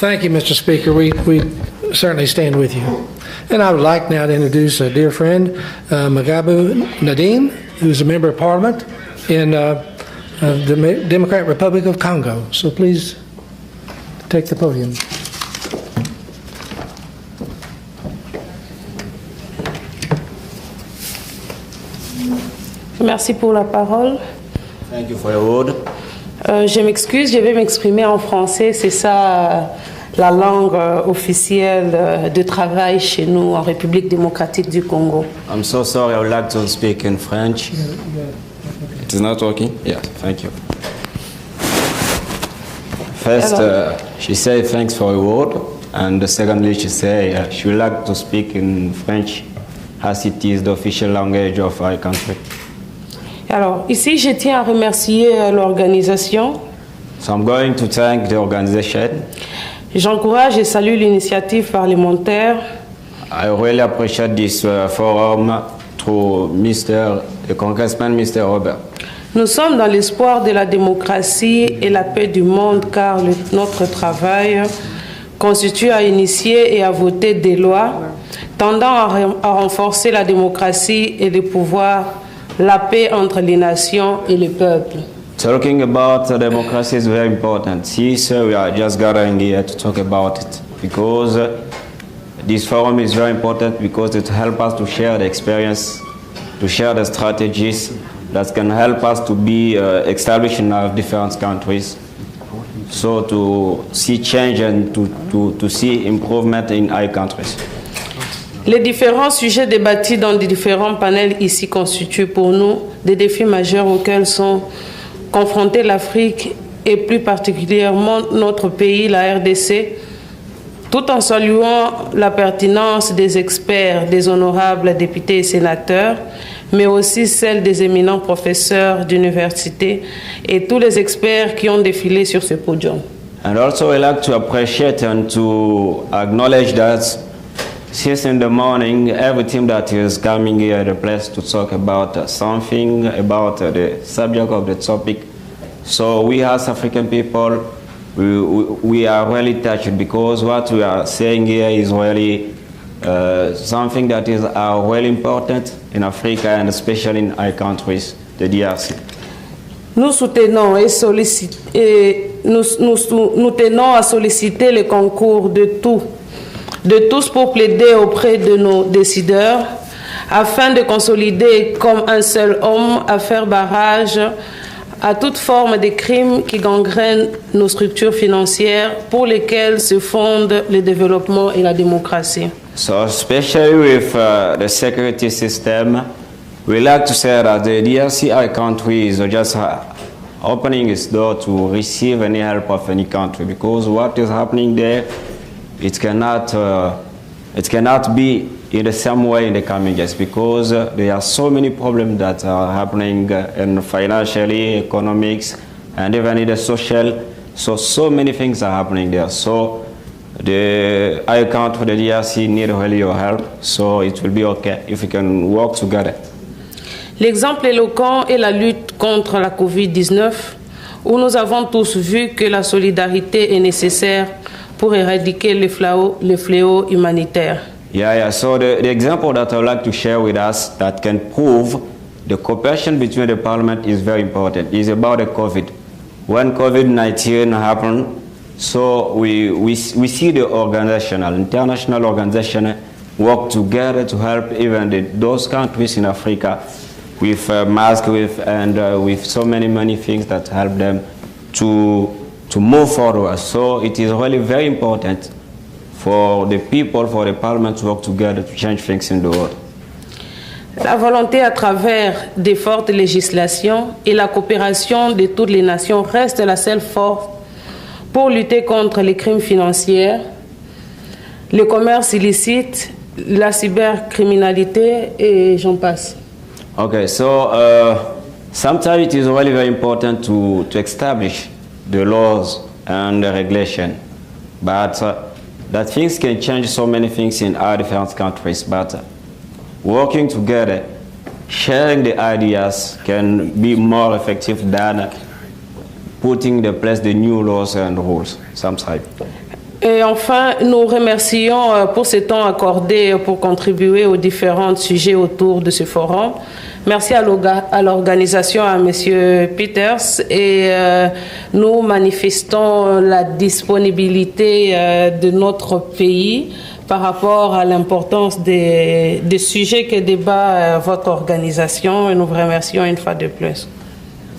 Thank you, Mr. Speaker. We certainly stand with you. And I would like now to introduce a dear friend, Magabu Nadim, who's a member of Parliament in the Democratic Republic of Congo. So please take the podium. Merci pour la parole. Thank you for your word. Je m'excuse, je vais m'exprimer en français. C'est ça la langue officielle de travail chez nous en République démocratique du Congo. I'm so sorry, I would like to speak in French. It is not working? Yeah, thank you. First, she said thanks for your word. And secondly, she said she would like to speak in French as it is the official language of our country. Alors, ici, je tiens à remercier l'organisation. So I'm going to thank the organization. J'encourage et salue l'initiative parlementaire. I really appreciate this forum through the Congressman Mr. Robert. Nous sommes dans l'espoir de la démocratie et la paix du monde car notre travail constitue à initier et à voter des lois tendant à renforcer la démocratie et le pouvoir, la paix entre les nations et les peuples. Talking about democracy is very important. See, sir, we are just gathering here to talk about it because this forum is very important because it helps us to share the experience, to share the strategies that can help us to be established in our different countries. So to see change and to see improvement in our countries. Les différents sujets débattus dans les différents panels ici constituent pour nous des défis majeurs auxquels sont confrontés l'Afrique et plus particulièrement notre pays, la RDC, tout en saluant la pertinence des experts, des honorables députés et sénateurs, mais aussi celle des éminents professeurs d'université et tous les experts qui ont défilé sur ce podium. And also I like to appreciate and to acknowledge that since in the morning, every team that is coming here at the place to talk about something, about the subject of the topic. So we as African people, we are really touched because what we are saying here is really something that is really important in Africa and especially in our countries, the DRC. Nous soutenons nous tenons à solliciter le concours de tous pour plaider auprès de nos décideurs afin de consolider comme un seul homme à faire barrage à toute forme de crimes qui gangrènent nos structures financières pour lesquelles se fondent le développement et la démocratie. So especially with the security system, we like to say that the DRC country is just opening its door to receive any help of any country because what is happening there, it cannot be in the same way in the coming years because there are so many problems that are happening in financially, economics, and even in the social. So many things are happening there. So the country, the DRC, need really your help. So it will be okay if we can work together. L'exemple éloquent est la lutte contre la COVID-19, où nous avons tous vu que la solidarité est nécessaire pour éradiquer le fléau humanitaire. Yeah. So the example that I would like to share with us that can prove the cooperation between the parliament is very important is about the COVID. When COVID-19 happened, so we see the international organization work together to help even those countries in Africa with masks, with so many things that help them to move forward. So it is really very important for the people, for the parliament to work together to change things in the world. La volonté à travers des fortes législations et la coopération de toutes les nations reste la seule force pour lutter contre les crimes financiers, le commerce illicite, la cybercriminalité et j'en passe. Okay, so sometimes it is really very important to establish the laws and the regulation, but that things can change so many things in our different countries, but working together, sharing the ideas can be more effective than putting in place the new laws and rules sometimes. Et enfin, nous remercions pour ce temps accordé pour contribuer aux différents sujets autour de ce forum. Merci à l'organisation, à M. Peters, et nous manifestons la disponibilité de notre pays par rapport à l'importance des sujets que débat votre organisation, et nous vous remercions une fois de plus.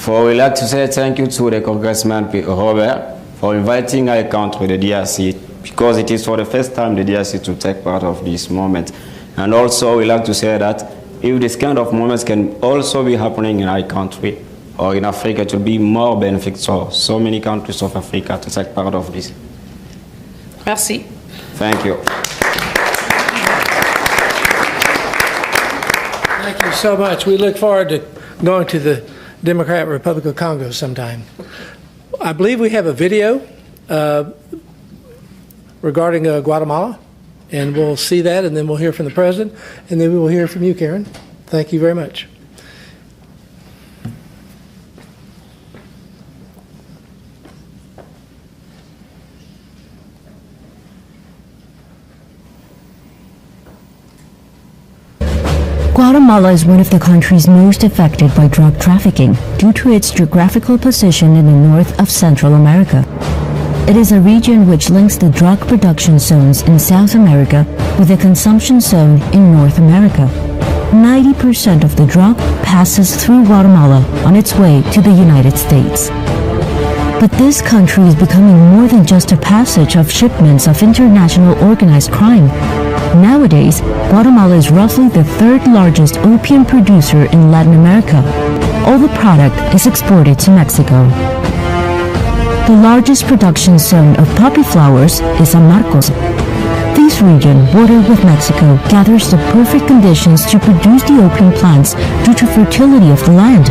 We'd like to say thank you to the Congressman Robert for inviting our country, the DRC, because it is for the first time the DRC to take part of this moment. And also we'd like to say that if this kind of moments can also be happening in our country or in Africa, it will be more beneficial for so many countries of Africa to take part of this. Merci. Thank you. Thank you so much. We look forward to going to the Democratic Republic of Congo sometime. I believe we have a video regarding Guatemala, and we'll see that, and then we'll hear from the President, and then we will hear from you, Karen. Thank you very much. Guatemala is one of the countries most affected by drug trafficking due to its geographical position in the north of Central America. It is a region which links the drug production zones in South America with the consumption zone in North America. 90% of the drug passes through Guatemala on its way to the United States. But this country is becoming more than just a passage of shipments of international organized crime. Nowadays, Guatemala is roughly the third largest opium producer in Latin America. All the product is exported to Mexico. The largest production zone of poppy flowers is San Marcos. This region, bordered with Mexico, gathers the perfect conditions to produce the opium plants due to fertility of the land,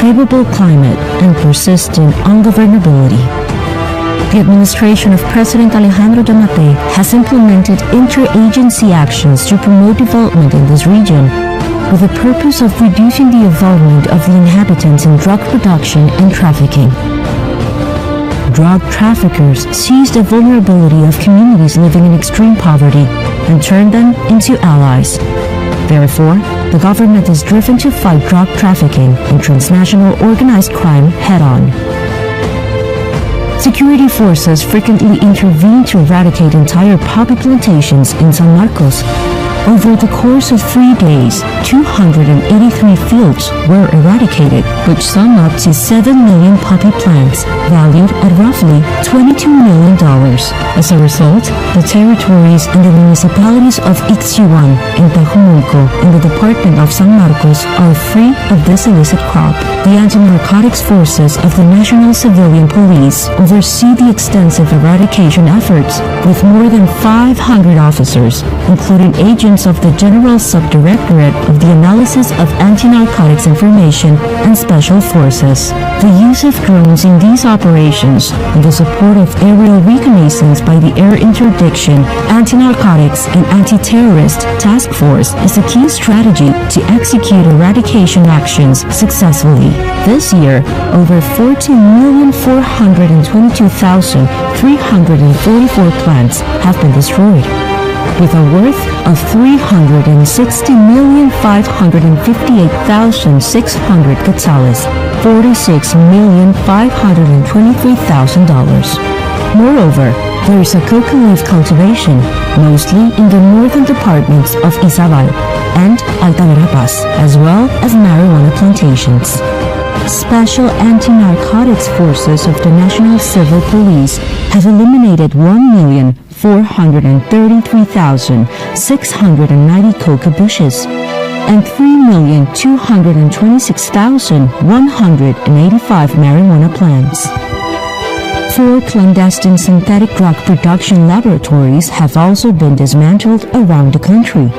favorable climate, and persistent ungovernability. The administration of President Alejandro Yamatei has implemented interagency actions to promote development in this region, with the purpose of reducing the involvement of the inhabitants in drug production and trafficking. Drug traffickers seize the vulnerability of communities living in extreme poverty and turn them into allies. Therefore, the government is driven to fight drug trafficking and transnational organized crime head-on. Security forces frequently intervene to eradicate entire poppy plantations in San Marcos. Over the course of 3 days, 283 fields were eradicated, which sum up to 7 million poppy plants, valued at roughly $22 million. As a result, the territories and the municipalities of Ixchuan and Tajumulco in the department of San Marcos are free of this illicit crop. The anti-narcotics forces of the National Civilian Police oversee the extensive eradication efforts, with more than 500 officers, including agents of the General Subdirectorate of the Analysis of Anti-Narcotics Information and Special Forces. The use of drones in these operations and the support of aerial reconnaissance by the Air Interdiction, Anti-Narcotics and Anti-Terrorist Task Force is a key strategy to execute eradication actions successfully. This year, over 14,422,344 plants have been destroyed, with a worth of $360,558,600 quetzales, $46,523,000. Moreover, there is a coca leaf cultivation, mostly in the northern departments of Izabal and Alta Verapaz, as well as marijuana plantations. Special anti-narcotics forces of the National Civil Police have eliminated 1,433,690 coca bushes and 3,226,185 marijuana plants. 4 clandestine synthetic drug production laboratories have also been dismantled around the country.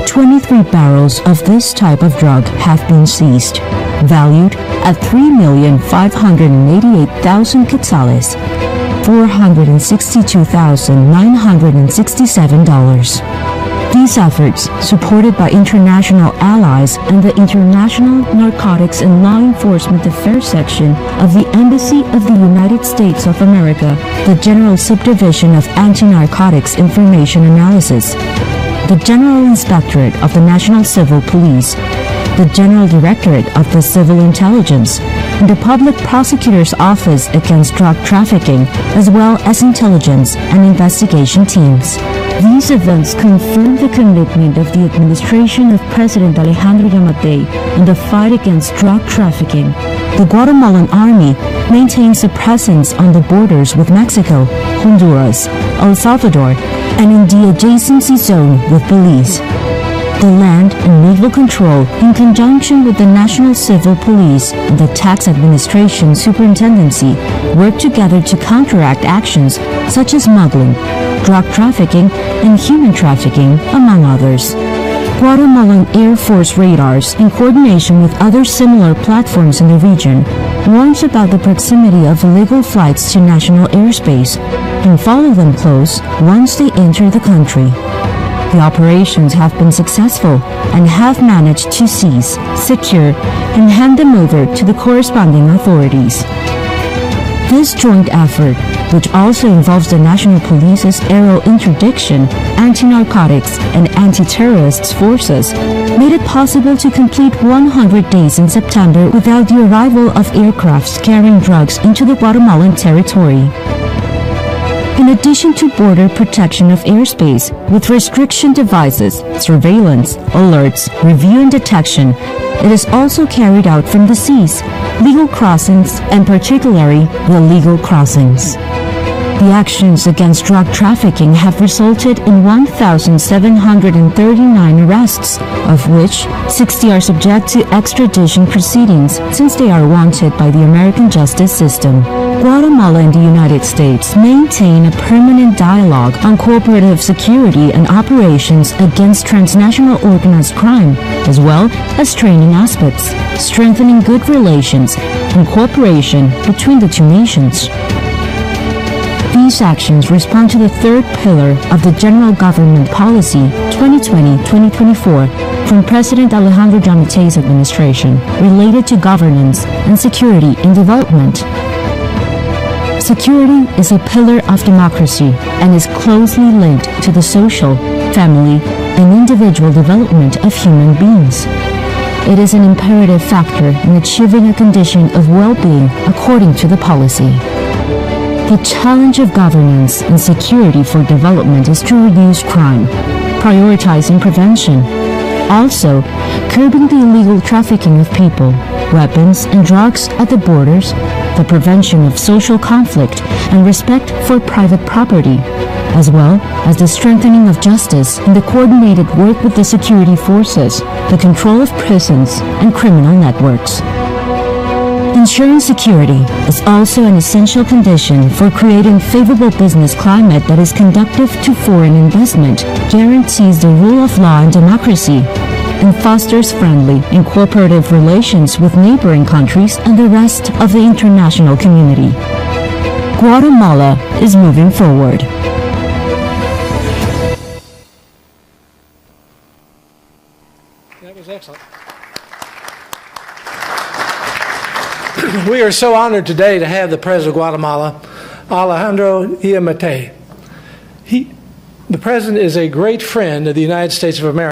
23 barrels of this type of drug have been seized, valued at 3,588,000 quetzales, $462,967. The These efforts, supported by international allies and the International Narcotics and Law Enforcement Affairs Section of the Embassy of the United States of America, the General Subdivision of Anti-Narcotics Information Analysis, the General Inspectorate of the National Civil Police, the General Directorate of the Civil Intelligence, and the Public Prosecutor's Office Against Drug Trafficking, as well as intelligence and investigation teams. These events confirm the commitment of the administration of President Alejandro Yamatei in the fight against drug trafficking. The Guatemalan Army maintains a presence on the borders with Mexico, Honduras, El Salvador, and in the adjacency zone with Belize. The Land and Naval Control, in conjunction with the National Civil Police and the Tax Administration Superintendency, work together to counteract actions such as smuggling, drug trafficking, and human trafficking, among others. Guatemalan Air Force radars, in coordination with other similar platforms in the region, warns about the proximity of illegal flights to national airspace and follow them close once they enter the country. The operations have been successful and have managed to seize, secure, and hand them over to the corresponding authorities. This joint effort, which also involves the National Police's aerial interdiction, anti-narcotics, and anti-terrorists forces, made it possible to complete 100 days in September without the arrival of aircrafts carrying drugs into the Guatemalan territory. In addition to border protection of airspace with restriction devices, surveillance, alerts, review and detection, it is also carried out from the seas, legal crossings, and particularly the illegal crossings. The actions against drug trafficking have resulted in 1,739 arrests, of which 60 are subject to extradition proceedings since they are wanted by the American justice system. Guatemala and the United States maintain a permanent dialogue on cooperative security and operations against transnational organized crime, as well as training aspects, strengthening good relations and cooperation between the two nations. These actions respond to the third pillar of the General Government Policy 2020-2024 from President Alejandro Yamatei's administration related to governance and security in development. Security is a pillar of democracy and is closely linked to the social, family, and individual development of human beings. It is an imperative factor in achieving a condition of well-being according to the policy. The challenge of governance and security for development is to reduce crime, prioritizing prevention, also curbing the illegal trafficking of people, weapons, and drugs at the borders, the prevention of social conflict, and respect for private property, as well as the strengthening of justice and the coordinated work with the security forces, the control of prisons, and criminal networks. Ensuring security is also an essential condition for creating favorable business climate that is conducive to foreign investment, guarantees the rule of law and democracy, and fosters friendly and cooperative relations with neighboring countries and the rest of the international community. Guatemala is moving forward. That was excellent. We are so honored today to have the President of Guatemala, Alejandro Yamatei. The President is a great friend of the United States of America.